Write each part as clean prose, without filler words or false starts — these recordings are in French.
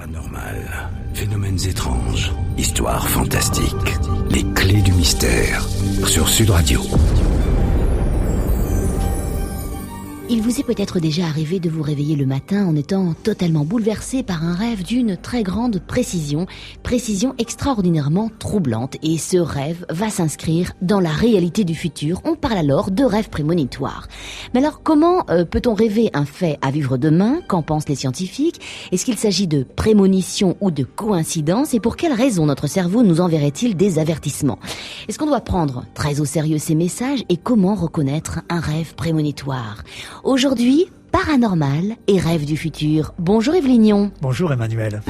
Paranormal, phénomènes étranges, histoires fantastiques, les clés du mystère sur Sud Radio. Il vous est peut-être déjà arrivé de vous réveiller le matin en étant totalement bouleversé par un rêve d'une très grande précision extraordinairement troublante. Et ce rêve va s'inscrire dans la réalité du futur. On parle alors de rêve prémonitoire. Mais alors comment peut-on rêver un fait à vivre demain? Qu'en pensent les scientifiques? Est-ce qu'il s'agit de prémonition ou de coïncidence? Et pour quelles raisons notre cerveau nous enverrait-il des avertissements? Est-ce qu'on doit prendre très au sérieux ces messages? Et comment reconnaître un rêve prémonitoire? Aujourd'hui, paranormal et rêve du futur. Bonjour Yves Lignon. Bonjour Emmanuel.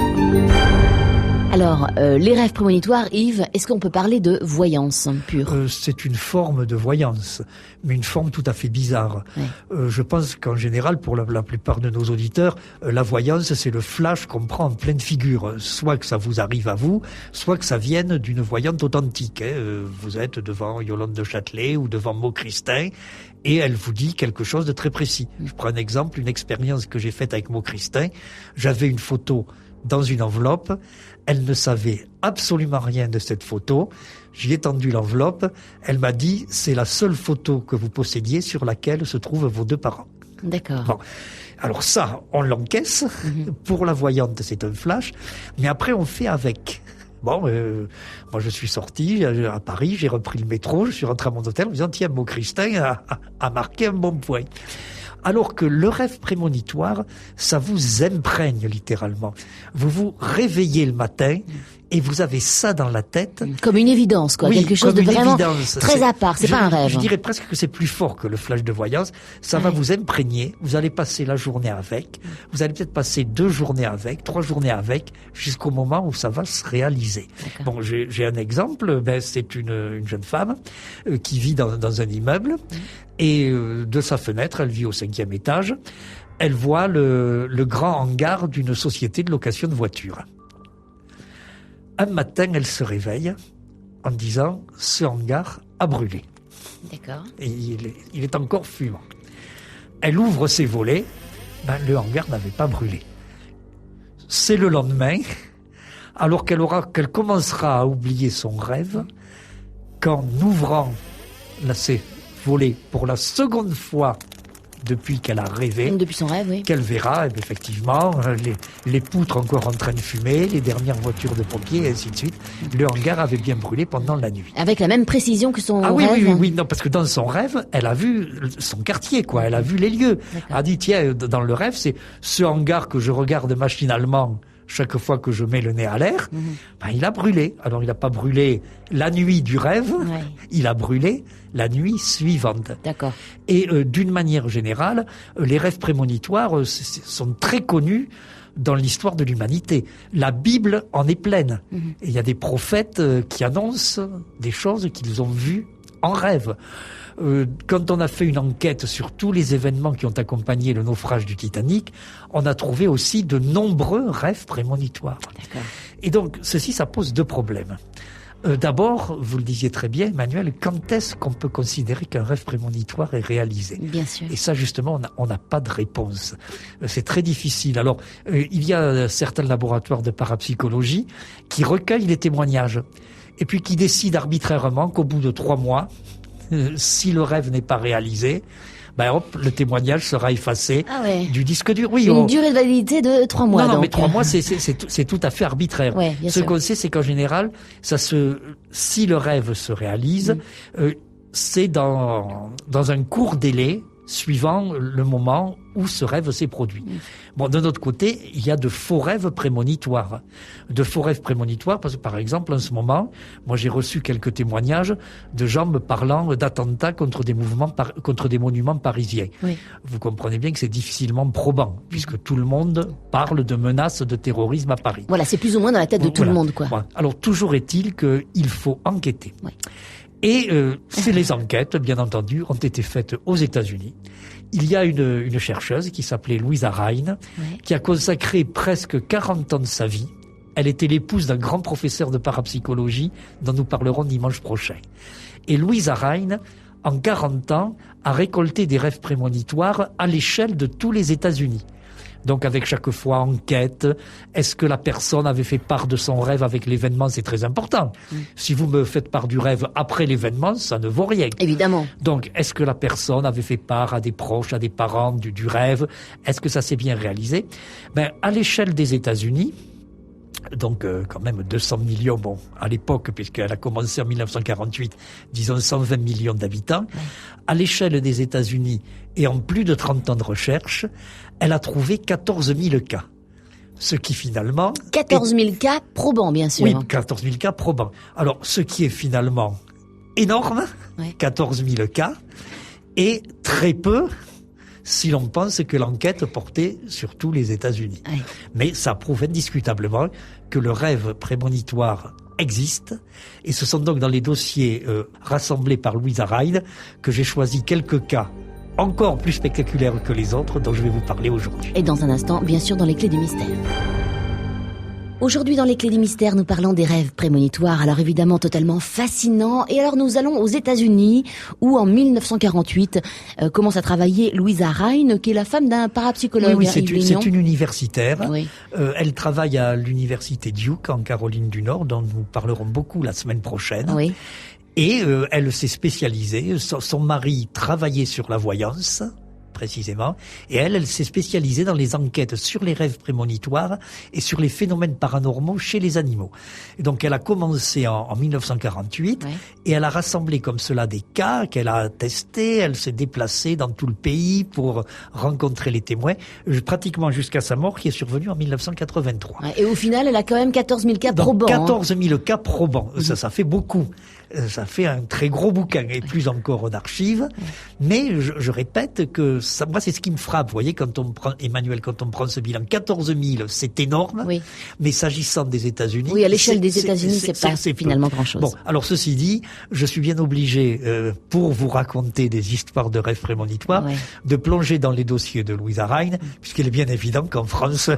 Alors, les rêves prémonitoires, Yves, est-ce qu'on peut parler de voyance pure? C'est une forme de voyance, mais une forme tout à fait bizarre. Ouais. Je pense qu'en général, pour la plupart de nos auditeurs, la voyance, c'est le flash qu'on prend en pleine figure. Soit que ça vous arrive à vous, soit que ça vienne d'une voyante authentique. Vous êtes devant Yolande de Châtelet ou devant Maud Christin, et elle vous dit quelque chose de très précis. Je prends un exemple, une expérience que j'ai faite avec Maud Christin. J'avais une photo dans une enveloppe. Elle ne savait absolument rien de cette photo. J'y ai tendu l'enveloppe. Elle m'a dit, c'est la seule photo que vous possédiez sur laquelle se trouvent vos deux parents. D'accord. Bon. Alors ça, on l'encaisse. Pour la voyante, c'est un flash. Mais après, on fait avec. Bon, moi je suis sorti à Paris, j'ai repris le métro, je suis rentré à mon hôtel en me disant, tiens, Maud Christin a marqué un bon point. Alors que le rêve prémonitoire, ça vous imprègne littéralement. Vous vous réveillez le matin et vous avez ça dans la tête. Comme une évidence, quoi. Oui, quelque chose de vraiment très à part. C'est pas un rêve. Je dirais presque que c'est plus fort que le flash de voyance. Ça va vous imprégner. Vous allez passer la journée avec. Vous allez peut-être passer 2 journées avec, 3 journées avec, jusqu'au moment où ça va se réaliser. D'accord. Bon, j'ai un exemple. C'est une jeune femme qui vit dans un immeuble. Et de sa fenêtre, elle vit au 5e étage, elle voit le grand hangar d'une société de location de voitures. Un matin, elle se réveille en disant « ce hangar a brûlé ». D'accord. Et il est encore fumant. Elle ouvre ses volets, le hangar n'avait pas brûlé. C'est le lendemain, alors qu'elle commencera à oublier son rêve, qu'en ouvrant ses volets pour la seconde fois depuis qu'elle a rêvé. Depuis son rêve, oui. Qu'elle verra, effectivement, les poutres encore en train de fumer, les dernières voitures de pompiers, et ainsi de suite. Le hangar avait bien brûlé pendant la nuit. Avec la même précision que son rêve. Oui, non, parce que dans son rêve, elle a vu son quartier, quoi. Elle a vu les lieux. D'accord. Elle a dit, tiens, dans le rêve, c'est ce hangar que je regarde machinalement chaque fois que je mets le nez à l'air, il a brûlé. Alors, il n'a pas brûlé la nuit du rêve, il a brûlé la nuit suivante. D'accord. Et d'une manière générale, les rêves prémonitoires sont très connus dans l'histoire de l'humanité. La Bible en est pleine. Et il y a des prophètes qui annoncent des choses qu'ils ont vues en rêve. Quand on a fait une enquête sur tous les événements qui ont accompagné le naufrage du Titanic, on a trouvé aussi de nombreux rêves prémonitoires. D'accord. Et donc, ça pose 2 problèmes. D'abord, vous le disiez très bien, Emmanuel, quand est-ce qu'on peut considérer qu'un rêve prémonitoire est réalisé? Bien sûr. Et ça, justement, on n'a pas de réponse. C'est très difficile. Alors, il y a certains laboratoires de parapsychologie qui recueillent les témoignages et puis qui décident arbitrairement qu'au bout de 3 mois, si le rêve n'est pas réalisé, le témoignage sera effacé du disque dur. Oui, une durée de validité de 3 mois. Non, mais 3 mois, c'est tout à fait arbitraire. Ouais, Ce qu'on sait, c'est qu'en général, si le rêve se réalise, c'est dans un court délai suivant le moment où ce rêve s'est produit. Bon, de notre côté, il y a de faux rêves prémonitoires. De faux rêves prémonitoires, parce que par exemple, en ce moment, moi j'ai reçu quelques témoignages de gens me parlant d'attentats contre des monuments parisiens. Oui. Vous comprenez bien que c'est difficilement probant, puisque tout le monde parle de menaces de terrorisme à Paris. Voilà, c'est plus ou moins dans la tête de tout le monde, quoi. Voilà. Alors, toujours est-il qu'il faut enquêter. Oui. Et les enquêtes, bien entendu, ont été faites aux États-Unis. Il y a une chercheuse qui s'appelait Louisa Rhine, qui a consacré presque 40 ans de sa vie. Elle était l'épouse d'un grand professeur de parapsychologie dont nous parlerons dimanche prochain. Et Louisa Rhine, en 40 ans, a récolté des rêves prémonitoires à l'échelle de tous les États-Unis. Donc avec chaque fois enquête, est-ce que la personne avait fait part de son rêve avec l'événement? C'est très important. Si vous me faites part du rêve après l'événement, ça ne vaut rien. Évidemment. Donc est-ce que la personne avait fait part à des proches, à des parents du rêve? Est-ce que ça s'est bien réalisé? À l'échelle des États-Unis, donc quand même 200 millions, bon, à l'époque, puisqu'elle a commencé en 1948, disons 120 millions d'habitants, à l'échelle des États-Unis et en plus de 30 ans de recherche, elle a trouvé 14 000 cas. Ce qui finalement... 14 000 cas probants, bien sûr. Oui, 14 000 cas probants. Alors, ce qui est finalement énorme, 14 000 cas, et très peu si l'on pense que l'enquête portait sur tous les États-Unis. Oui. Mais ça prouve indiscutablement que le rêve prémonitoire existe, et ce sont donc dans les dossiers rassemblés par Louisa Rhine que j'ai choisi quelques cas encore plus spectaculaires que les autres dont je vais vous parler aujourd'hui. Et dans un instant, bien sûr, dans les clés du mystère. Aujourd'hui, dans les clés du mystère, nous parlons des rêves prémonitoires. Alors évidemment, totalement fascinant. Et alors, nous allons aux États-Unis, où en 1948 commence à travailler Louisa Rhine, qui est la femme d'un parapsychologue. Oui, c'est une universitaire. Oui. Elle travaille à l'université Duke, en Caroline du Nord, dont nous parlerons beaucoup la semaine prochaine. Oui. Et elle s'est spécialisée. Son mari travaillait sur la voyance, précisément, et elle s'est spécialisée dans les enquêtes sur les rêves prémonitoires et sur les phénomènes paranormaux chez les animaux. Et donc elle a commencé en 1948, et elle a rassemblé comme cela des cas qu'elle a testés. Elle s'est déplacée dans tout le pays pour rencontrer les témoins, pratiquement jusqu'à sa mort qui est survenue en 1983. Et au final, elle a quand même 14 000 cas probants. 14 000 cas probants, ça fait beaucoup. Ça fait un très gros bouquin, et plus encore d'archives. Mais je répète que ça, moi, c'est ce qui me frappe. Vous voyez, quand on prend, Emmanuel, quand on prend ce bilan, 14 000, c'est énorme. Oui. Mais s'agissant des États-Unis... Oui, à l'échelle des États-Unis, c'est pas finalement grand-chose. Bon, alors ceci dit, je suis bien obligé, pour vous raconter des histoires de rêves prémonitoires, de plonger dans les dossiers de Louisa Rhine, puisqu'il est bien évident qu'en France,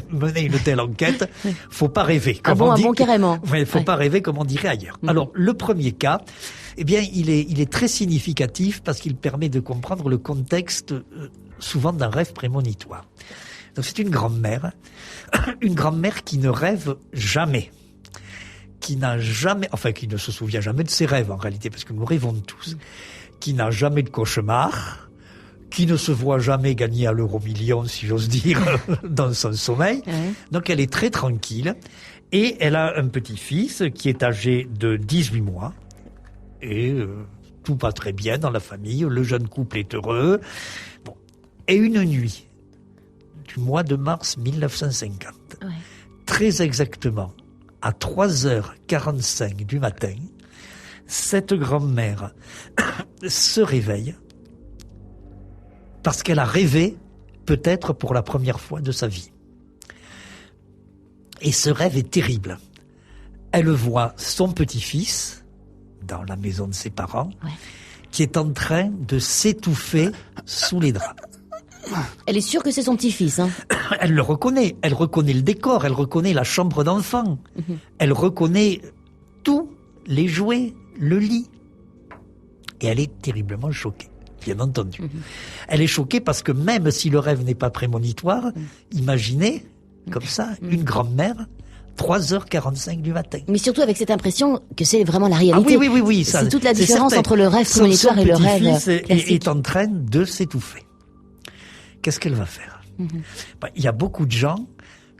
mener une telle enquête, faut pas rêver. Carrément. Ouais, faut pas rêver comme on dirait ailleurs. Alors, le premier cas, eh bien, il est très significatif parce qu'il permet de comprendre le contexte souvent d'un rêve prémonitoire. Donc, c'est une grand-mère qui ne rêve jamais, qui ne se souvient jamais de ses rêves en réalité, parce que nous rêvons tous, qui n'a jamais de cauchemar, qui ne se voit jamais gagner à l'euro-million, si j'ose dire, dans son sommeil. Donc, elle est très tranquille. Et elle a un petit-fils qui est âgé de 18 mois. Et tout va très bien dans la famille. Le jeune couple est heureux. Bon. Et une nuit du mois de mars 1950, très exactement à 3h45 du matin, cette grand-mère se réveille parce qu'elle a rêvé, peut-être pour la première fois de sa vie. Et ce rêve est terrible. Elle voit son petit-fils, dans la maison de ses parents, qui est en train de s'étouffer sous les draps. Elle est sûre que c'est son petit-fils. Hein. Elle le reconnaît. Elle reconnaît le décor. Elle reconnaît la chambre d'enfant. Elle reconnaît tous les jouets, le lit. Et elle est terriblement choquée, bien entendu. Elle est choquée parce que même si le rêve n'est pas prémonitoire, imaginez... comme ça, une grand-mère, 3h45 du matin. Mais surtout avec cette impression que c'est vraiment la réalité. Ah oui. C'est toute la différence entre le rêve prémonitoire et le rêve classique. Est en train de s'étouffer. Qu'est-ce qu'elle va faire? Il y a beaucoup de gens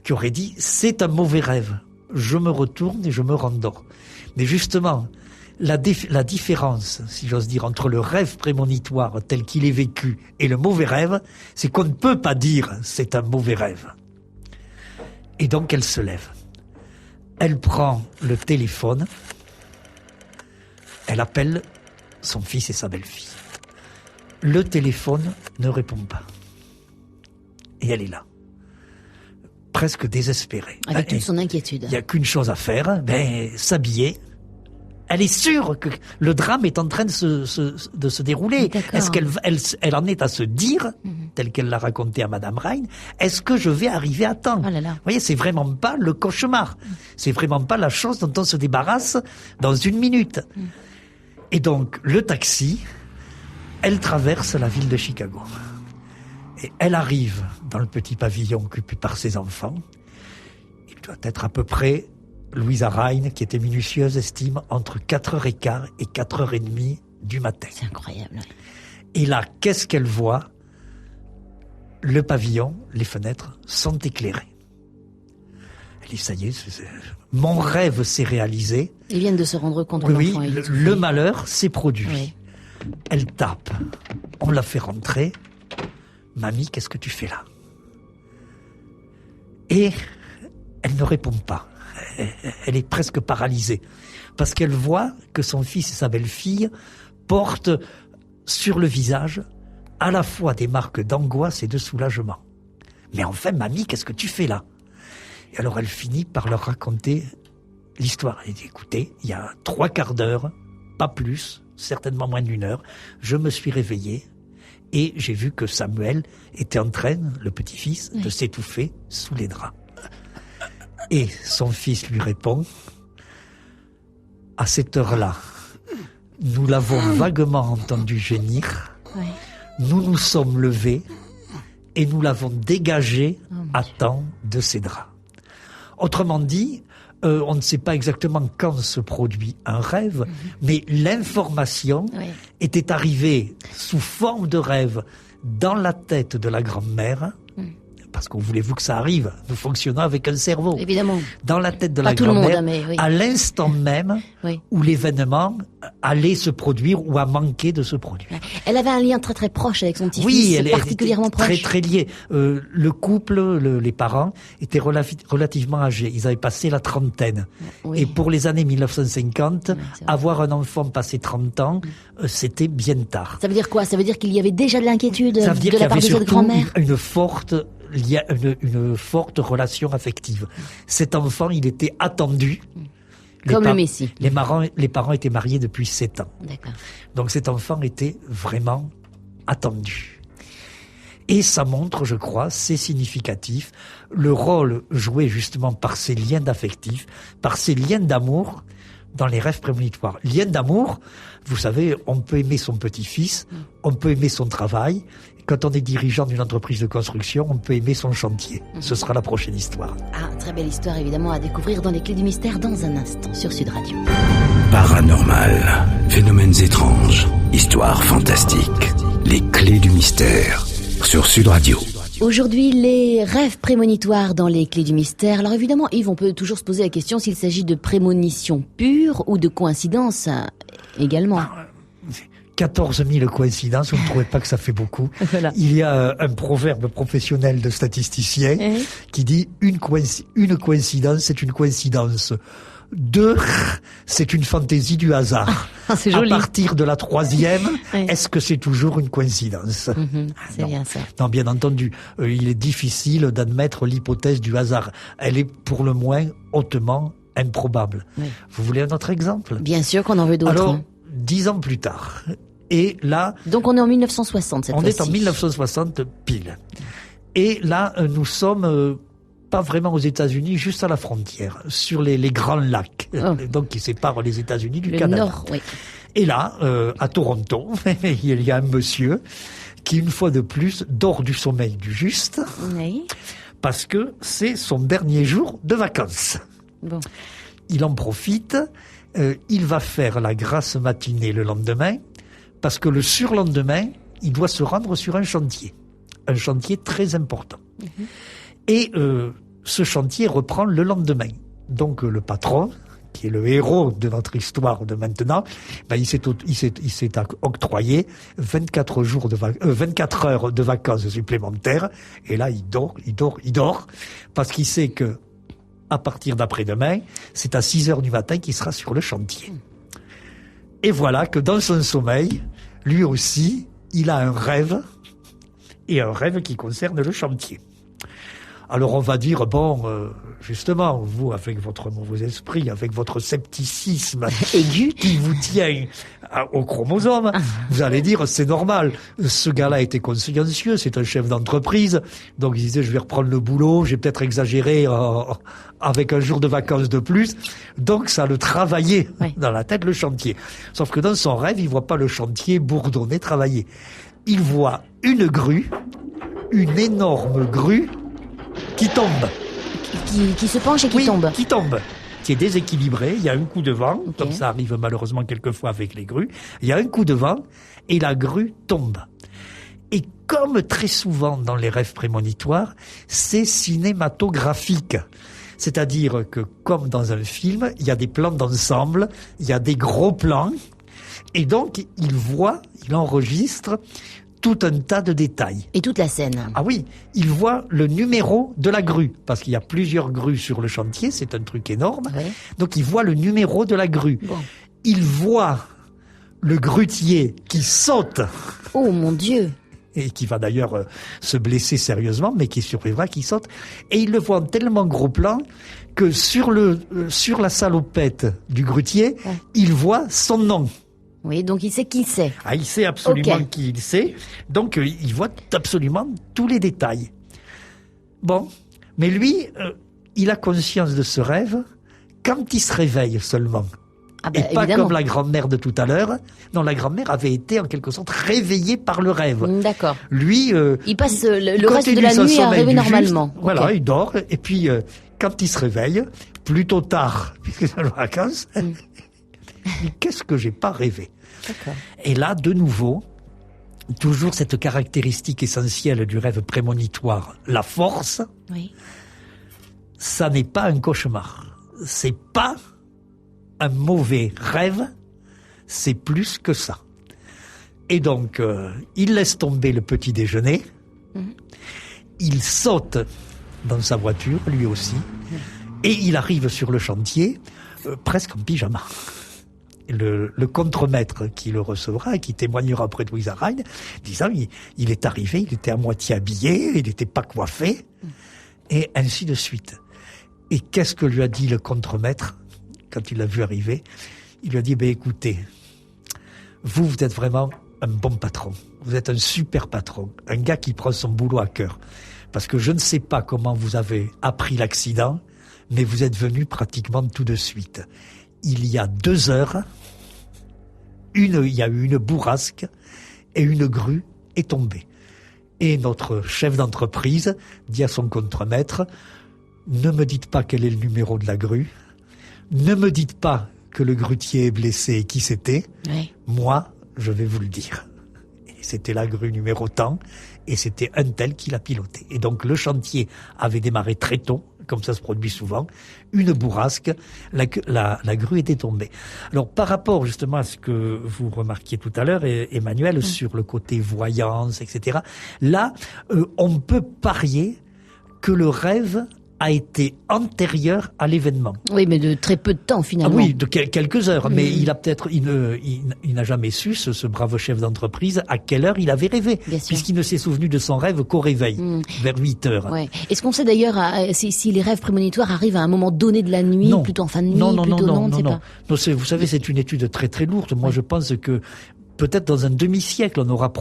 qui auraient dit, c'est un mauvais rêve. Je me retourne et je me rendors. Mais justement, la différence, si j'ose dire, entre le rêve prémonitoire tel qu'il est vécu et le mauvais rêve, c'est qu'on ne peut pas dire c'est un mauvais rêve. Et donc elle se lève. Elle prend le téléphone. Elle appelle son fils et sa belle-fille. Le téléphone ne répond pas. Et elle est là, presque désespérée. Avec toute son inquiétude. Il n'y a qu'une chose à faire, s'habiller. Elle est sûre que le drame est en train de se dérouler. Est-ce qu'elle en est à se dire, tel qu'elle l'a raconté à Madame Rhine, est-ce que je vais arriver à temps? Vous voyez, c'est vraiment pas le cauchemar. C'est vraiment pas la chose dont on se débarrasse dans une minute. Et donc, le taxi, elle traverse la ville de Chicago. Et elle arrive dans le petit pavillon occupé par ses enfants. Il doit être à peu près, Louisa Rhine, qui était minutieuse, estime entre 4h15 et 4h30 du matin. C'est incroyable. Et là, qu'est-ce qu'elle voit? Le pavillon, les fenêtres sont éclairées. Elle dit, ça y est, mon rêve s'est réalisé. Ils viennent de se rendre compte que oui, l'enfant est le malheur s'est produit. Oui. Elle tape. On la fait rentrer. Mamie, qu'est-ce que tu fais là? Et elle ne répond pas. Elle est presque paralysée. Parce qu'elle voit que son fils et sa belle-fille portent sur le visage à la fois des marques d'angoisse et de soulagement. Mais enfin, mamie, qu'est-ce que tu fais là? Et alors elle finit par leur raconter l'histoire. Elle dit, écoutez, il y a 3/4 d'heure, pas plus, certainement moins d'1 heure, je me suis réveillée et j'ai vu que Samuel était en train, le petit-fils, de s'étouffer sous les draps. Et son fils lui répond, à cette heure-là, nous l'avons vaguement entendu gémir, nous nous sommes levés et nous l'avons dégagé à temps de ses draps. Autrement dit, on ne sait pas exactement quand se produit un rêve, mais l'information était arrivée sous forme de rêve dans la tête de la grand-mère, parce qu'on voulez-vous que ça arrive, nous fonctionnons avec un cerveau. Évidemment. Dans la tête de Pas la tout le monde, grand-mère, mais oui. à l'instant même où l'événement allait se produire ou a manqué de se produire. Elle avait un lien très très proche avec son petit-fils, Oui, elle particulièrement était très proche. très liée. Le couple, les parents, étaient relativement âgés. Ils avaient passé la trentaine. Oui. Et pour les années 1950, c'est vrai. avoir un enfant passé 30 ans, c'était bien tard. Ça veut dire quoi? Ça veut dire qu'il y avait déjà de l'inquiétude Ça veut dire de qu'il y la part avait de cette surtout grand-mère? une forte relation affective. Cet enfant, il était attendu. Comme le Messie. Les parents étaient mariés depuis 7 ans. D'accord. Donc cet enfant était vraiment attendu. Et ça montre, je crois, c'est significatif, le rôle joué justement par ces liens d'affectif, par ces liens d'amour dans les rêves prémonitoires. Liens d'amour, vous savez, on peut aimer son petit-fils, on peut aimer son travail. Quand on est dirigeant d'une entreprise de construction, on peut aimer son chantier. Ce sera la prochaine histoire. Ah, très belle histoire évidemment à découvrir dans les Clés du Mystère dans un instant sur Sud Radio. Paranormal, phénomènes étranges, histoires fantastiques, les Clés du Mystère sur Sud Radio. Aujourd'hui, les rêves prémonitoires dans les Clés du Mystère. Alors évidemment, Yves, on peut toujours se poser la question s'il s'agit de prémonitions pures ou de coïncidences également. 14 000 coïncidences, vous ne trouvez pas que ça fait beaucoup? Voilà. Il y a un proverbe professionnel de statisticien qui dit une coïncidence, c'est une coïncidence. 2, c'est une fantaisie du hasard. Ah, c'est joli. À partir de la 3e, est-ce que c'est toujours une coïncidence? C'est bien ça. Non, bien entendu, il est difficile d'admettre l'hypothèse du hasard. Elle est pour le moins hautement improbable. Vous voulez un autre exemple? Bien sûr qu'on en veut d'autres. Alors, 10 ans plus tard. Et là... Donc on est en 1960 cette fois-ci. On est en 1960 pile. Et là, nous sommes pas vraiment aux États-Unis, juste à la frontière, sur les grands lacs, donc qui séparent les États-Unis du Canada. Nord, oui. Et là, à Toronto, il y a un monsieur qui, une fois de plus, dort du sommeil du juste, parce que c'est son dernier jour de vacances. Bon. Il en profite, il va faire la grasse matinée le lendemain, parce que le surlendemain, il doit se rendre sur un chantier très important. Et ce chantier reprend le lendemain. Donc le patron, qui est le héros de notre histoire de maintenant, il s'est octroyé 24 heures de vacances supplémentaires. Et là, il dort, parce qu'il sait que à partir d'après-demain, c'est à 6 heures du matin qu'il sera sur le chantier. Et voilà que dans son sommeil, lui aussi, il a un rêve, et un rêve qui concerne le chantier. Alors on va dire, justement, vous, avec votre mauvais esprit, avec votre scepticisme aigu qui vous tient au chromosome, vous allez dire, c'est normal, ce gars-là était consciencieux, c'est un chef d'entreprise, donc il disait, je vais reprendre le boulot, j'ai peut-être exagéré avec un jour de vacances de plus, donc ça le travaillait dans la tête, le chantier. Sauf que dans son rêve, il voit pas le chantier bourdonner, travailler. Il voit une grue une énorme grue qui tombe. Qui se penche et qui tombe. Qui tombe. Qui est déséquilibré, il y a un coup de vent, comme ça arrive malheureusement quelquefois avec les grues, il y a un coup de vent et la grue tombe. Et comme très souvent dans les rêves prémonitoires, c'est cinématographique. C'est-à-dire que comme dans un film, il y a des plans d'ensemble, il y a des gros plans, et donc il enregistre tout un tas de détails. Et toute la scène. Ah oui, il voit le numéro de la grue, parce qu'il y a plusieurs grues sur le chantier, c'est un truc énorme. Ouais. Donc il voit le numéro de la grue. Bon. Il voit le grutier qui saute. Oh mon Dieu! Et qui va d'ailleurs se blesser sérieusement, mais qui survivra, qui saute. Et il le voit en tellement gros plan que sur la salopette du grutier, il voit son nom. Oui, donc il sait qui c'est. Ah, il sait absolument qui il sait. Donc, il voit absolument tous les détails. Bon. Mais lui, il a conscience de ce rêve quand il se réveille seulement. Ah ben, et pas évidemment. Comme la grand-mère de tout à l'heure. Non, la grand-mère avait été en quelque sorte réveillée par le rêve. D'accord. Lui, il passe le reste de la nuit à rêver normalement. Juste, voilà, il dort. Et puis, quand il se réveille, plutôt tard, puisque c'est les vacances, qu'est-ce que j'ai pas rêvé? D'accord. Et là, de nouveau, toujours cette caractéristique essentielle du rêve prémonitoire, la force. Oui. Ça n'est pas un cauchemar. C'est pas un mauvais rêve. C'est plus que ça. Et donc, il laisse tomber le petit déjeuner. Il saute dans sa voiture, lui aussi. Et il arrive sur le chantier, presque en pyjama. Le contremaître qui le recevra et qui témoignera auprès de Louisa Rhine, disant il est arrivé, il était à moitié habillé, il n'était pas coiffé, et ainsi de suite. Et qu'est-ce que lui a dit le contremaître quand il l'a vu arriver? Il lui a dit, écoutez, vous êtes vraiment un bon patron, vous êtes un super patron, un gars qui prend son boulot à cœur. Parce que je ne sais pas comment vous avez appris l'accident, mais vous êtes venu pratiquement tout de suite. Il y a 2 heures, il y a eu une bourrasque et une grue est tombée. Et notre chef d'entreprise dit à son contremaître, ne me dites pas quel est le numéro de la grue, ne me dites pas que le grutier est blessé et qui c'était, oui. Moi, je vais vous le dire. Et c'était la grue numéro tant, et c'était un tel qui l'a piloté. Et donc le chantier avait démarré très tôt, comme ça se produit souvent, une bourrasque, la grue était tombée. Alors par rapport justement à ce que vous remarquiez tout à l'heure, Emmanuel, sur le côté voyance, etc., là, on peut parier que le rêve a été antérieur à l'événement. Oui, mais de très peu de temps finalement. Ah oui, de quelques heures, mais il a peut-être, il n'a jamais su, ce brave chef d'entreprise, à quelle heure il avait rêvé, puisqu'il ne s'est souvenu de son rêve qu'au réveil, vers 8 heures. Ouais. Est-ce qu'on sait d'ailleurs si les rêves prémonitoires arrivent à un moment donné de la nuit, non. Plutôt en fin de nuit, non, pas. Vous savez, c'est une étude très très lourde. Moi, je pense que peut-être dans un demi-siècle, on aura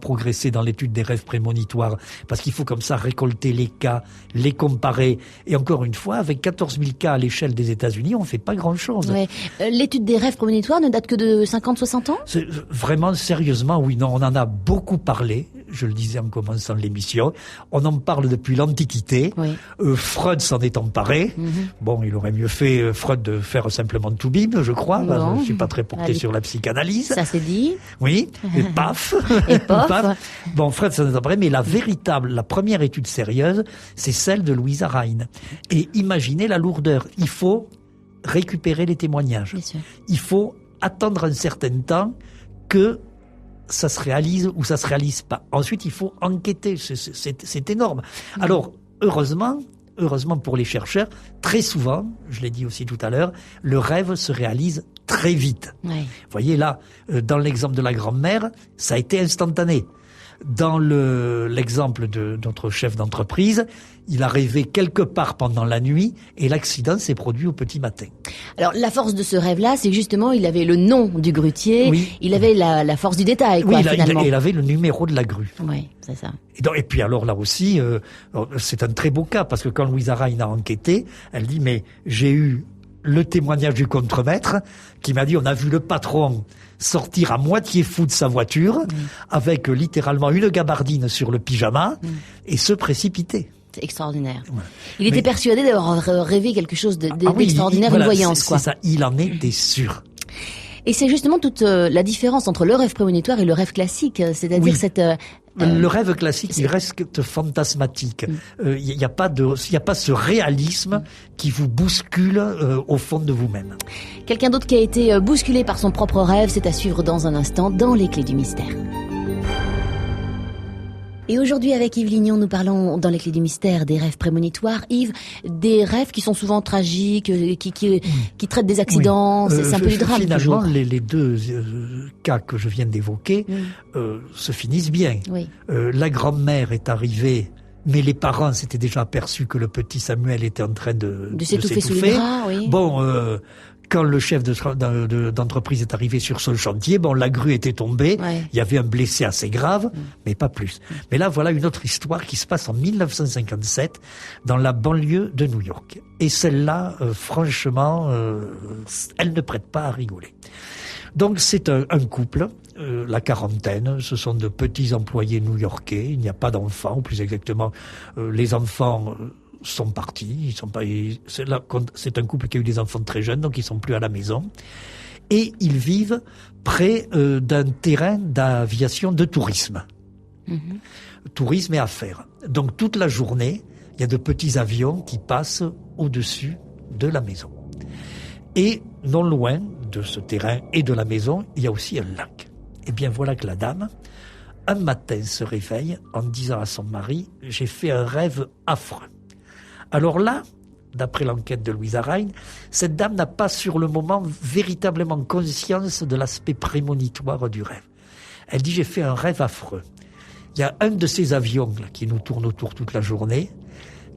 progressé dans l'étude des rêves prémonitoires, parce qu'il faut comme ça récolter les cas, les comparer. Et encore une fois, avec 14 000 cas à l'échelle des États-Unis, on fait pas grand-chose. Ouais. L'étude des rêves prémonitoires ne date que de 50-60 ans ? Vraiment, sérieusement, oui. Non, on en a beaucoup parlé. Je le disais en commençant l'émission. On en parle depuis l'Antiquité. Oui. Freud s'en est emparé. Bon, il aurait mieux fait, Freud, de faire simplement Toubib, je crois. Bon. Je suis pas très porté sur la psychanalyse. Ça c'est dit. Oui. Et paf. Et paf. Bon, Freud s'en est emparé, mais la première étude sérieuse, c'est celle de Louisa Rhine. Et imaginez la lourdeur. Il faut récupérer les témoignages. Bien sûr. Il faut attendre un certain temps que ça se réalise ou ça se réalise pas. Ensuite, il faut enquêter. C'est énorme. Alors, heureusement pour les chercheurs, très souvent, je l'ai dit aussi tout à l'heure, le rêve se réalise très vite. Oui. Vous voyez là, dans l'exemple de la grand-mère, ça a été instantané. Dans l'exemple de notre chef d'entreprise, il a rêvé quelque part pendant la nuit et l'accident s'est produit au petit matin. Alors la force de ce rêve-là, c'est justement il avait le nom du grutier, oui. Il avait la force du détail, quoi, finalement. Il avait le numéro de la grue. Oui, c'est ça. Et puis alors là aussi, c'est un très beau cas parce que quand Louisa Rhine a enquêté, elle dit mais j'ai eu le témoignage du contremaître qui m'a dit on a vu le patron sortir à moitié fou de sa voiture avec littéralement une gabardine sur le pyjama et se précipiter. C'est extraordinaire. Ouais. Il était persuadé d'avoir rêvé quelque chose d'extraordinaire, voilà, une voyance, quoi. C'est ça, il en était sûr. Et c'est justement toute la différence entre le rêve prémonitoire et le rêve classique, c'est-à-dire cette... Le rêve classique, il reste fantasmatique. Il n'y a pas ce réalisme qui vous bouscule au fond de vous-même. Quelqu'un d'autre qui a été bousculé par son propre rêve, c'est à suivre dans un instant dans Les Clés du Mystère. Et aujourd'hui, avec Yves Lignon, nous parlons dans Les Clés du Mystère des rêves prémonitoires. Yves, des rêves qui sont souvent tragiques, qui traitent des accidents, c'est un peu du drame finalement, toujours. Les deux cas que je viens d'évoquer se finissent bien. Oui. La grand-mère est arrivée, mais les parents s'étaient déjà aperçus que le petit Samuel était en train de s'étouffer sous les bras, oui. Bon, quand le chef d'entreprise est arrivé sur ce chantier, bon, la grue était tombée, il y avait un blessé assez grave, mais pas plus. Mais là, voilà une autre histoire qui se passe en 1957 dans la banlieue de New York. Et celle-là, franchement, elle ne prête pas à rigoler. Donc c'est un couple, la quarantaine, ce sont de petits employés new-yorkais, il n'y a pas d'enfants, ou plus exactement, les enfants... sont partis, ils sont pas. C'est un couple qui a eu des enfants très jeunes, donc ils sont plus à la maison, et ils vivent près d'un terrain d'aviation de tourisme, tourisme et affaires. Donc toute la journée, il y a de petits avions qui passent au-dessus de la maison. Et non loin de ce terrain et de la maison, il y a aussi un lac. Et bien voilà que la dame, un matin, se réveille en disant à son mari « J'ai fait un rêve affreux ». Alors là, d'après l'enquête de Louisa Rhine, cette dame n'a pas sur le moment véritablement conscience de l'aspect prémonitoire du rêve. Elle dit « J'ai fait un rêve affreux ». Il y a un de ces avions là, qui nous tourne autour toute la journée,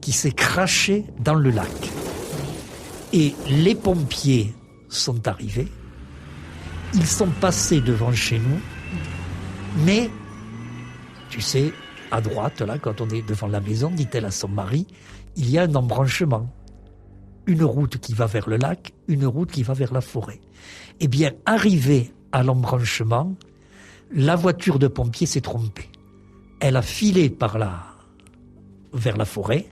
qui s'est craché dans le lac. Et les pompiers sont arrivés, ils sont passés devant chez nous, mais, tu sais, à droite, là, quand on est devant la maison, dit-elle à son mari, il y a un embranchement. Une route qui va vers le lac, une route qui va vers la forêt. Eh bien, arrivée à l'embranchement, la voiture de pompiers s'est trompée. Elle a filé par là, vers la forêt,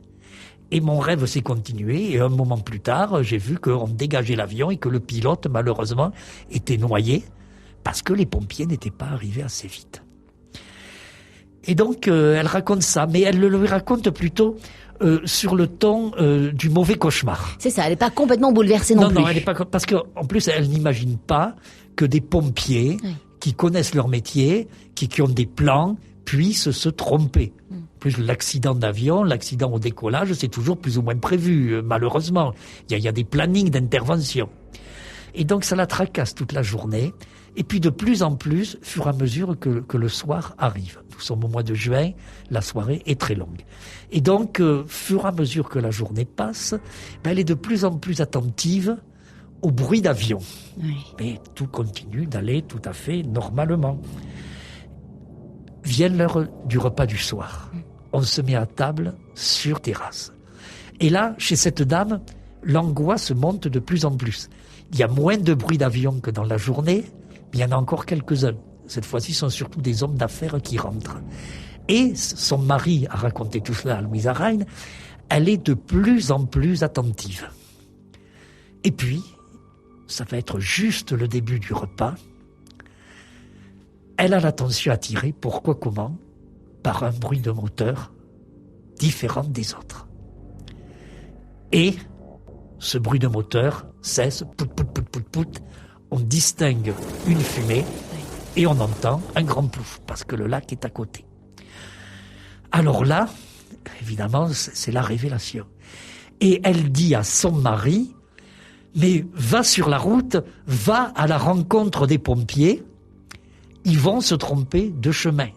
et mon rêve s'est continué, et un moment plus tard, j'ai vu qu'on dégageait l'avion et que le pilote, malheureusement, était noyé, parce que les pompiers n'étaient pas arrivés assez vite. Et donc, elle raconte ça, mais elle le lui raconte plutôt sur le ton du mauvais cauchemar. C'est ça, elle n'est pas complètement bouleversée non plus. Non, elle n'est pas, parce qu'en plus, elle n'imagine pas que des pompiers qui connaissent leur métier, qui ont des plans, puissent se tromper. Plus l'accident d'avion, l'accident au décollage, c'est toujours plus ou moins prévu, malheureusement. Il y a des plannings d'intervention. Et donc, ça la tracasse toute la journée. Et puis, de plus en plus, fur et à mesure que le soir arrive. Nous sommes au mois de juin, la soirée est très longue. Et donc, fur et à mesure que la journée passe, elle est de plus en plus attentive au bruit d'avion. Oui. Mais tout continue d'aller tout à fait normalement. Vient l'heure du repas du soir. On se met à table sur terrasse. Et là, chez cette dame, l'angoisse monte de plus en plus. Il y a moins de bruit d'avion que dans la journée, mais il y en a encore quelques-uns. Cette fois-ci, ce sont surtout des hommes d'affaires qui rentrent. Et son mari a raconté tout cela à Louisa Rhine. Elle est de plus en plus attentive. Et puis, ça va être juste le début du repas. Elle a l'attention attirée, pourquoi, comment, par un bruit de moteur différent des autres. Et ce bruit de moteur cesse, pout, pout, pout, pout, pout. On distingue une fumée et on entend un grand plouf, parce que le lac est à côté. Alors là, évidemment, c'est la révélation. Et elle dit à son mari, mais va sur la route, va à la rencontre des pompiers, ils vont se tromper de chemin.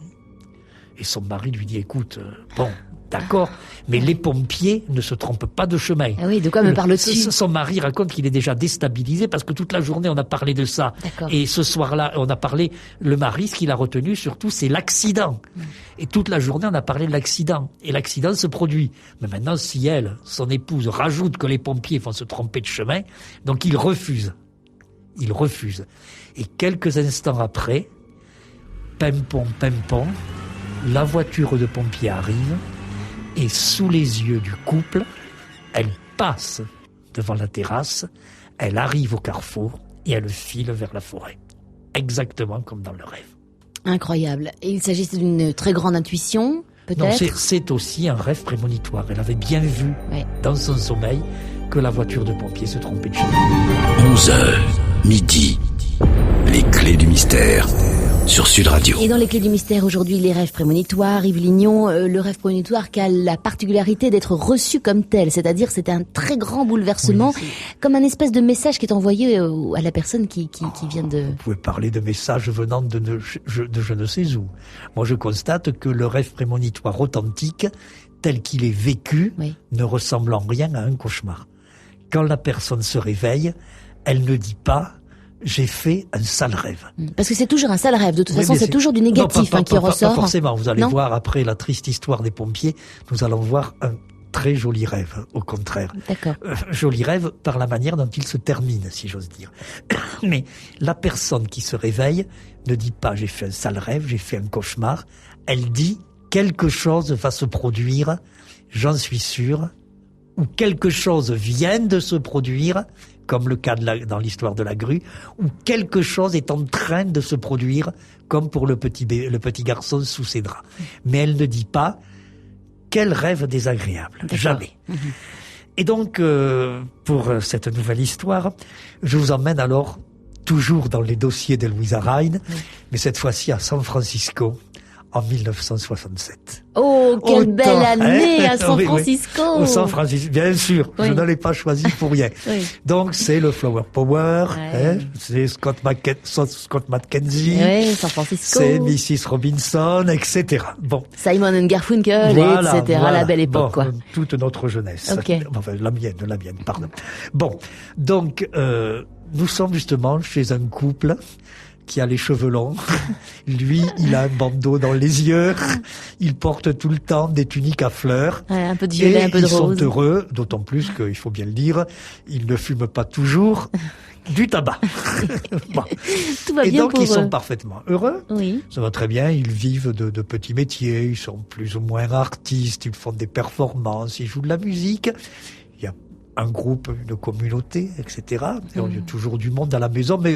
Et son mari lui dit, écoute, bon, D'accord. Mais les pompiers ne se trompent pas de chemin. Ah oui, de quoi me parles-tu ? Son mari raconte qu'il est déjà déstabilisé parce que toute la journée on a parlé de ça. D'accord. Et ce soir-là, on a parlé, le mari, ce qu'il a retenu surtout, c'est l'accident. Et toute la journée on a parlé de l'accident. Et l'accident se produit. Mais maintenant, si elle, son épouse, rajoute que les pompiers vont se tromper de chemin, donc il refuse. Il refuse. Et quelques instants après, pimpon, la voiture de pompiers arrive et sous les yeux du couple, elle passe devant la terrasse, elle arrive au carrefour et elle file vers la forêt. Exactement comme dans le rêve. Incroyable. Et il s'agissait d'une très grande intuition, peut-être ? Non, c'est aussi un rêve prémonitoire. Elle avait bien vu dans son sommeil que la voiture de pompiers se trompait de chemin. 11h, midi, les clés du mystère sur Sud Radio. Et dans les clés du mystère aujourd'hui, les rêves prémonitoires, Yves Lignon, le rêve prémonitoire qui a la particularité d'être reçu comme tel, c'est-à-dire c'est un très grand bouleversement, comme un espèce de message qui est envoyé à la personne qui vient de... Vous pouvez parler de messages venant de je ne sais où. Moi je constate que le rêve prémonitoire authentique, tel qu'il est vécu, ne ressemble en rien à un cauchemar. Quand la personne se réveille, elle ne dit pas « j'ai fait un sale rêve ». Parce que c'est toujours un sale rêve, de toute façon c'est toujours du négatif qui ressort. Pas forcément, vous allez voir après la triste histoire des pompiers, nous allons voir un très joli rêve, au contraire. D'accord. Joli rêve par la manière dont il se termine, si j'ose dire. Mais la personne qui se réveille ne dit pas « j'ai fait un sale rêve, j'ai fait un cauchemar », elle dit « quelque chose va se produire, j'en suis sûr », ou quelque chose vient de se produire, comme le cas dans l'histoire de la grue, ou quelque chose est en train de se produire, comme pour le petit garçon sous ses draps. Mais elle ne dit pas quel rêve désagréable. D'accord. Jamais. Et donc, pour cette nouvelle histoire, je vous emmène alors toujours dans les dossiers de Louisa Rhine, mais cette fois-ci à San Francisco, en 1967. Oh, quelle belle année à San Francisco! Au San Francisco, bien sûr, je ne l'ai pas choisi pour rien. Donc c'est le Flower Power, c'est Scott McKenzie, San Francisco, c'est Mrs. Robinson, etc. Bon. Simon and Garfunkel, etc. La belle époque, quoi. Toute notre jeunesse. Enfin, la mienne, pardon. Bon, donc nous sommes justement chez un couple qui a les cheveux longs. Lui, il a un bandeau dans les yeux. Il porte tout le temps des tuniques à fleurs. Un peu de violet, un peu de rose. Ils sont heureux, d'autant plus qu'il faut bien le dire, ils ne fument pas toujours du tabac. Bon. Tout va et bien donc, pour ils sont parfaitement heureux. Oui. Ça va très bien. Ils vivent de petits métiers. Ils sont plus ou moins artistes. Ils font des performances. Ils jouent de la musique. Il y a un groupe, une communauté, etc. Il y a toujours du monde à la maison, mais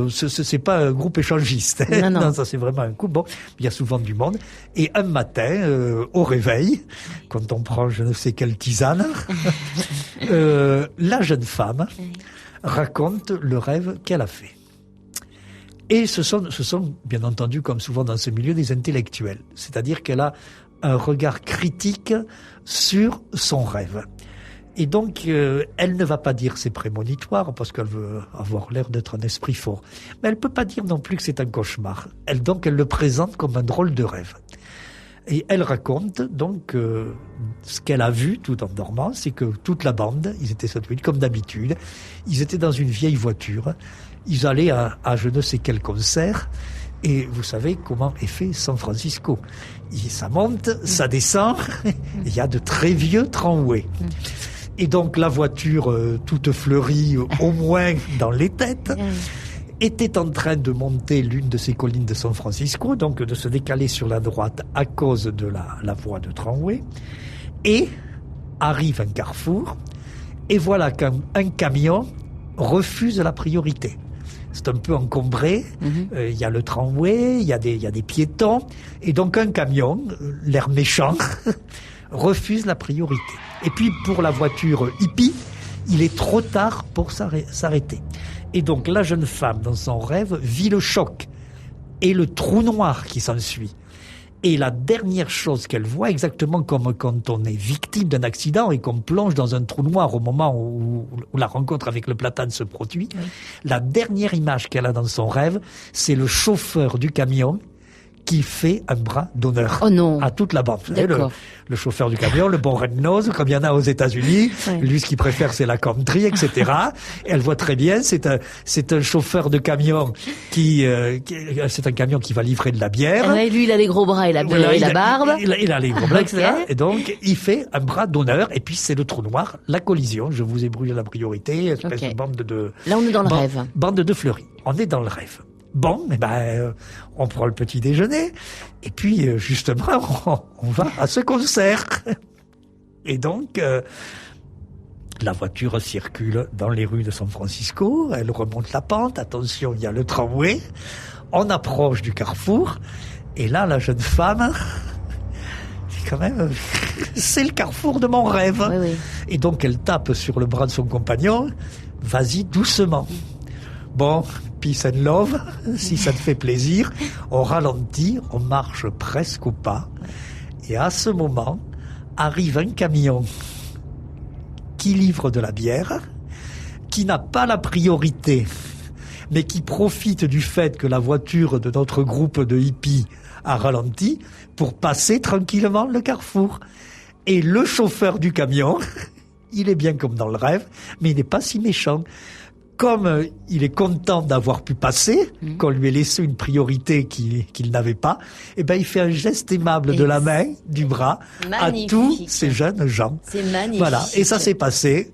c'est pas un groupe échangiste. Non, ça c'est vraiment un couple. Bon, il y a souvent du monde. Et un matin, au réveil, quand on prend je ne sais quelle tisane, la jeune femme raconte le rêve qu'elle a fait. Et ce sont, bien entendu, comme souvent dans ce milieu, des intellectuels. C'est-à-dire qu'elle a un regard critique sur son rêve. Et donc, elle ne va pas dire c'est prémonitoire parce qu'elle veut avoir l'air d'être un esprit fort. Mais elle peut pas dire non plus que c'est un cauchemar. Elle le présente comme un drôle de rêve. Et elle raconte donc ce qu'elle a vu tout en dormant, c'est que toute la bande, ils étaient comme d'habitude, ils étaient dans une vieille voiture, ils allaient à je ne sais quel concert. Et vous savez comment est fait San Francisco. Ça monte, ça descend, il y a de très vieux tramways. Et donc la voiture, toute fleurie, au moins dans les têtes, était en train de monter l'une de ces collines de San Francisco, donc de se décaler sur la droite à cause de la voie de tramway. Et arrive un carrefour, et voilà qu'un camion refuse la priorité. C'est un peu encombré, il y a le tramway, il y a des piétons, et donc un camion, l'air méchant, refuse la priorité. Et puis pour la voiture hippie, il est trop tard pour s'arrêter. Et donc la jeune femme, dans son rêve, vit le choc et le trou noir qui s'ensuit. Et la dernière chose qu'elle voit, exactement comme quand on est victime d'un accident et qu'on plonge dans un trou noir au moment où la rencontre avec le platane se produit, la dernière image qu'elle a dans son rêve, c'est le chauffeur du camion qui fait un bras d'honneur à toute la bande. Vous savez, le chauffeur du camion, le bon red-nose, comme il y en a aux États-Unis. Lui, ce qu'il préfère, c'est la country, etc. Et elle voit très bien, c'est un chauffeur de camion c'est un camion qui va livrer de la bière. Ouais, lui, il a les gros bras et la barbe. Il a les gros bras, etc. Et donc, il fait un bras d'honneur. Et puis, c'est le trou noir, la collision. Je vous ai brûlé la priorité, espèce de bande de... Là, on est dans le rêve. Bande de fleuris. On est dans le rêve. Bon, on prend le petit déjeuner, et puis justement, on va à ce concert. Et donc, la voiture circule dans les rues de San Francisco, elle remonte la pente, attention, il y a le tramway, on approche du carrefour, et là, la jeune femme, c'est le carrefour de mon rêve. Oui. Et donc, elle tape sur le bras de son compagnon, vas-y doucement. Bon, peace and love, si ça te fait plaisir, on ralentit, on marche presque au pas, et à ce moment, arrive un camion qui livre de la bière, qui n'a pas la priorité, mais qui profite du fait que la voiture de notre groupe de hippies a ralenti pour passer tranquillement le carrefour. Et le chauffeur du camion, il est bien comme dans le rêve, mais il n'est pas si méchant. Comme il est content d'avoir pu passer, qu'on lui ait laissé une priorité qu'il n'avait pas, il fait un geste aimable de la main, du bras, magnifique, à tous ces jeunes gens. C'est magnifique. Voilà. Et ça s'est passé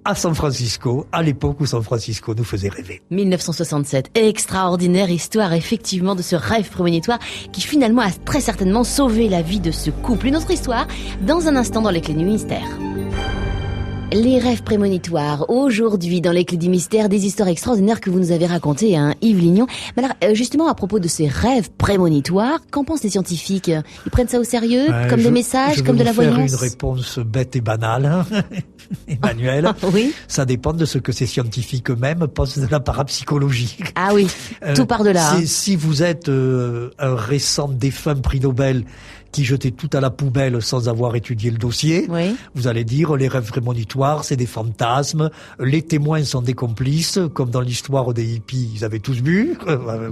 à San Francisco, à l'époque où San Francisco nous faisait rêver. 1967. Extraordinaire histoire, effectivement, de ce rêve prémonitoire qui finalement a très certainement sauvé la vie de ce couple. Une autre histoire, dans un instant dans les Clés du Mystère. Les rêves prémonitoires, aujourd'hui dans les Clés du Mystère, des histoires extraordinaires que vous nous avez racontées, Yves Lignon. Mais alors, justement, à propos de ces rêves prémonitoires, qu'en pensent les scientifiques? Ils prennent ça au sérieux, comme des messages, comme de la voyance? Je vais vous faire une réponse bête et banale, Emmanuel. Oui. Ça dépend de ce que ces scientifiques eux-mêmes pensent de la parapsychologie. Ah oui, tout part de là. Si vous êtes un récent défunt prix Nobel qui jetait tout à la poubelle sans avoir étudié le dossier, vous allez dire les rêves prémonitoires, c'est des fantasmes, les témoins sont des complices, comme dans l'histoire des hippies, ils avaient tous bu.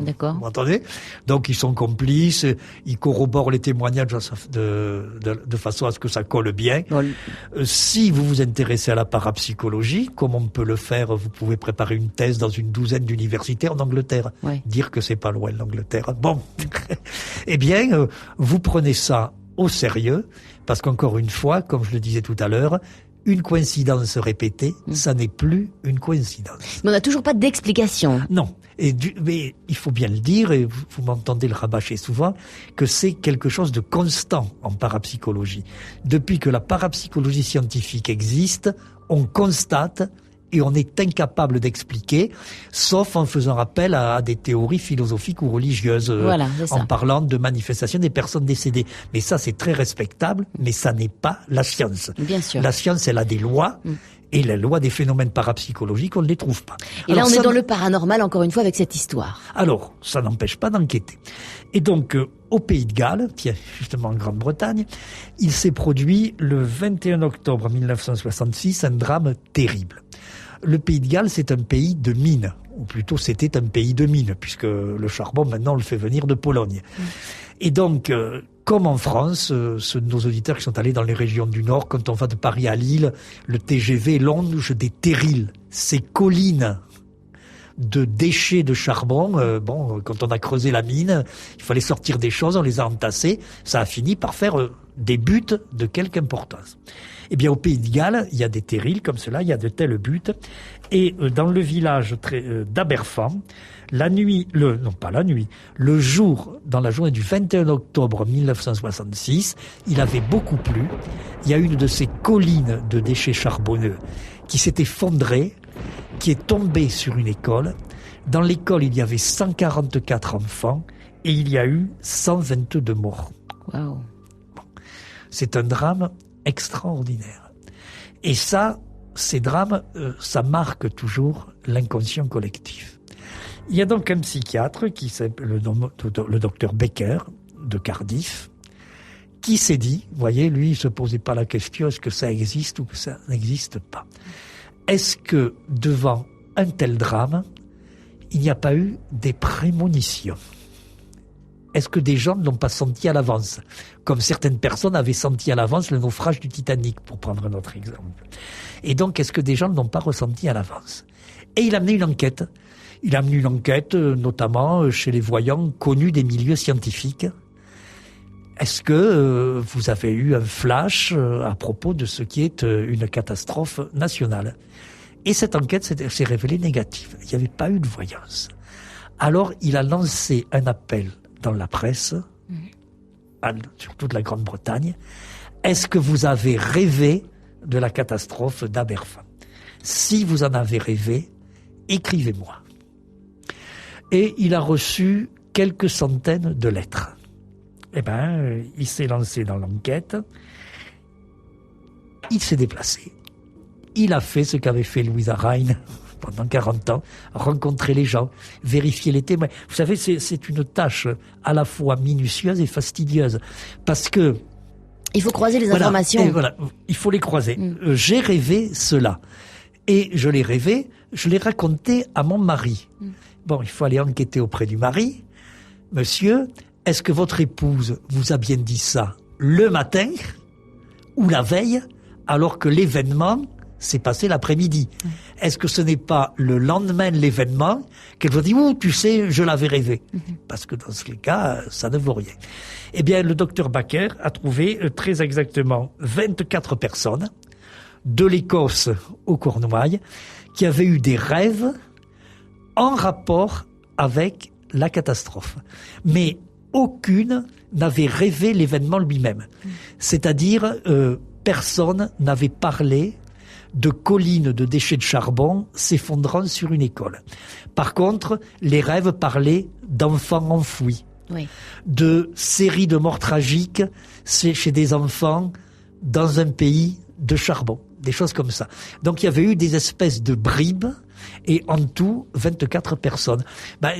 D'accord. Vous entendez? Donc ils sont complices, ils corroborent les témoignages de façon à ce que ça colle bien. Bon. Si vous vous intéressez à la parapsychologie, comme on peut le faire, vous pouvez préparer une thèse dans une douzaine d'universités en Angleterre. Dire que c'est pas loin l'Angleterre. Bon. Eh bien, vous prenez ça au sérieux, parce qu'encore une fois, comme je le disais tout à l'heure, une coïncidence répétée, ça n'est plus une coïncidence. Mais on n'a toujours pas d'explication. Non. Mais il faut bien le dire, et vous m'entendez le rabâcher souvent, que c'est quelque chose de constant en parapsychologie. Depuis que la parapsychologie scientifique existe, on constate et on est incapable d'expliquer, sauf en faisant appel à des théories philosophiques ou religieuses, en parlant de manifestations des personnes décédées. Mais ça, c'est très respectable, mais ça n'est pas la science. Bien sûr. La science, elle a des lois, et les lois des phénomènes parapsychologiques, on ne les trouve pas. Et alors, là, on est dans le paranormal, encore une fois, avec cette histoire. Alors, ça n'empêche pas d'enquêter. Et donc, au Pays de Galles, justement en Grande-Bretagne, il s'est produit le 21 octobre 1966 un drame terrible. Le Pays de Galles, c'est un pays de mines, ou plutôt c'était un pays de mines, puisque le charbon, maintenant, on le fait venir de Pologne. Et donc, comme en France, nos auditeurs qui sont allés dans les régions du Nord, quand on va de Paris à Lille, le TGV longe des terrils, ces collines de déchets de charbon. Quand on a creusé la mine, il fallait sortir des choses, on les a entassées, ça a fini par faire des buttes de quelque importance. Eh bien, au Pays de Galles, il y a des terrils comme cela, il y a de telles buttes. Et dans le village d'Aberfan, le jour, dans la journée du 21 octobre 1966, il avait beaucoup plu. Il y a une de ces collines de déchets charbonneux qui s'est effondrée, qui est tombée sur une école. Dans l'école, il y avait 144 enfants et il y a eu 122 morts. Wow. C'est un drame extraordinaire. Et ça, ces drames, ça marque toujours l'inconscient collectif. Il y a donc un psychiatre qui s'appelle le docteur Becker de Cardiff, qui s'est dit, vous voyez, lui, il se posait pas la question est-ce que ça existe ou que ça n'existe pas. Est-ce que devant un tel drame, il n'y a pas eu des prémonitions? est-ce que des gens ne l'ont pas senti à l'avance? Comme certaines personnes avaient senti à l'avance le naufrage du Titanic, pour prendre un autre exemple. Et donc, est-ce que des gens ne l'ont pas ressenti à l'avance? Et il a mené une enquête. Il a mené une enquête, notamment chez les voyants connus des milieux scientifiques. Est-ce que vous avez eu un flash à propos de ce qui est une catastrophe nationale? Et cette enquête s'est révélée négative. Il n'y avait pas eu de voyance. Alors, il a lancé un appel dans la presse, sur toute la Grande-Bretagne. Est-ce que vous avez rêvé de la catastrophe d'Aberfan? Si vous en avez rêvé, écrivez-moi. Et il a reçu quelques centaines de lettres. Eh ben, il s'est lancé dans l'enquête. Il s'est déplacé. Il a fait ce qu'avait fait Louisa Rhine pendant 40 ans, rencontrer les gens, vérifier les témoins. Vous savez, c'est une tâche à la fois minutieuse et fastidieuse. Parce que... il faut croiser les informations. Et voilà, il faut les croiser. J'ai rêvé cela. Et je l'ai rêvé, je l'ai raconté à mon mari. Bon, il faut aller enquêter auprès du mari. Monsieur, est-ce que votre épouse vous a bien dit ça le matin ou la veille, alors que l'événement s'est passé l'après-midi? Est-ce que ce n'est pas le lendemain de l'événement qu'elle vous dit « Ouh, tu sais, je l'avais rêvé ». Parce que dans ce cas, ça ne vaut rien. Eh bien, le docteur Baker a trouvé très exactement 24 personnes, de l'Écosse aux Cornouailles, qui avaient eu des rêves en rapport avec la catastrophe. Mais aucune n'avait rêvé l'événement lui-même. C'est-à-dire, personne n'avait parlé de collines de déchets de charbon s'effondrant sur une école. Par contre, les rêves parlaient d'enfants enfouis, de séries de morts tragiques chez des enfants dans un pays de charbon, des choses comme ça. Donc il y avait eu des espèces de bribes, et en tout, 24 personnes.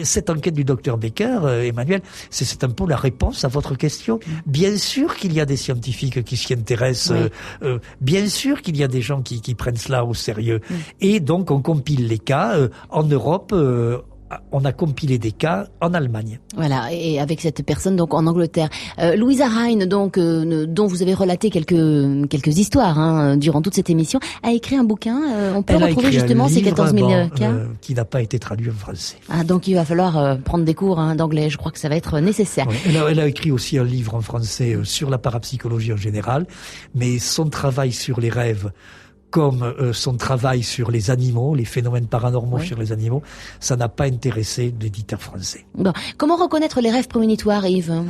Cette enquête du docteur Baker, Emmanuel, c'est un peu la réponse à votre question. Bien sûr qu'il y a des scientifiques qui s'y intéressent, bien sûr qu'il y a des gens qui prennent cela au sérieux. Et donc on compile les cas en Europe. On a compilé des cas en Allemagne. Voilà, et avec cette personne donc en Angleterre. Louisa Rhine, donc dont vous avez relaté quelques histoires durant toute cette émission, a écrit un bouquin. On peut retrouver justement ces 14 000 cas qui n'a pas été traduit en français. Ah, donc il va falloir prendre des cours d'anglais. Je crois que ça va être nécessaire. Oui. Elle a écrit aussi un livre en français sur la parapsychologie en général, mais son travail sur les rêves, comme son travail sur les animaux, les phénomènes paranormaux sur les animaux, ça n'a pas intéressé l'éditeur français. Bon, comment reconnaître les rêves prémonitoires, Yves?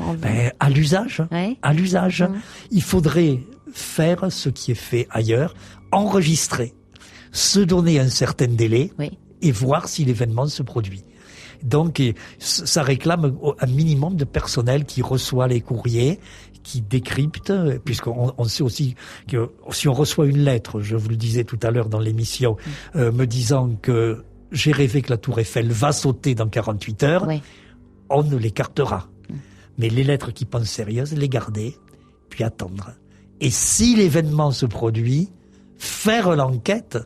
À l'usage. À l'usage. Il faudrait faire ce qui est fait ailleurs, enregistrer, se donner un certain délai et voir si l'événement se produit. Donc, ça réclame un minimum de personnel qui reçoit les courriers, qui décrypte, puisqu'on sait aussi que si on reçoit une lettre, je vous le disais tout à l'heure dans l'émission, me disant que j'ai rêvé que la tour Eiffel va sauter dans 48 heures, on ne l'écartera. Mais les lettres qui pensent sérieuses, les garder, puis attendre. Et si l'événement se produit, faire l'enquête,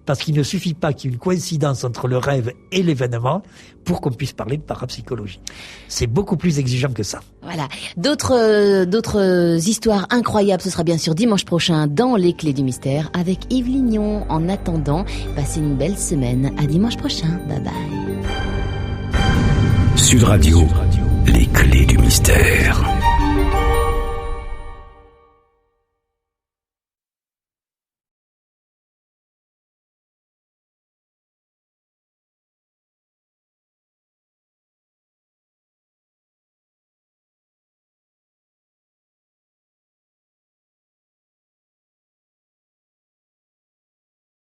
parce qu'il ne suffit pas qu'il y ait une coïncidence entre le rêve et l'événement pour qu'on puisse parler de parapsychologie. C'est beaucoup plus exigeant que ça. Voilà. D'autres histoires incroyables, ce sera bien sûr dimanche prochain dans Les Clés du Mystère avec Yves Lignon. En attendant, passez une belle semaine. À dimanche prochain. Bye bye. Sud Radio, Les Clés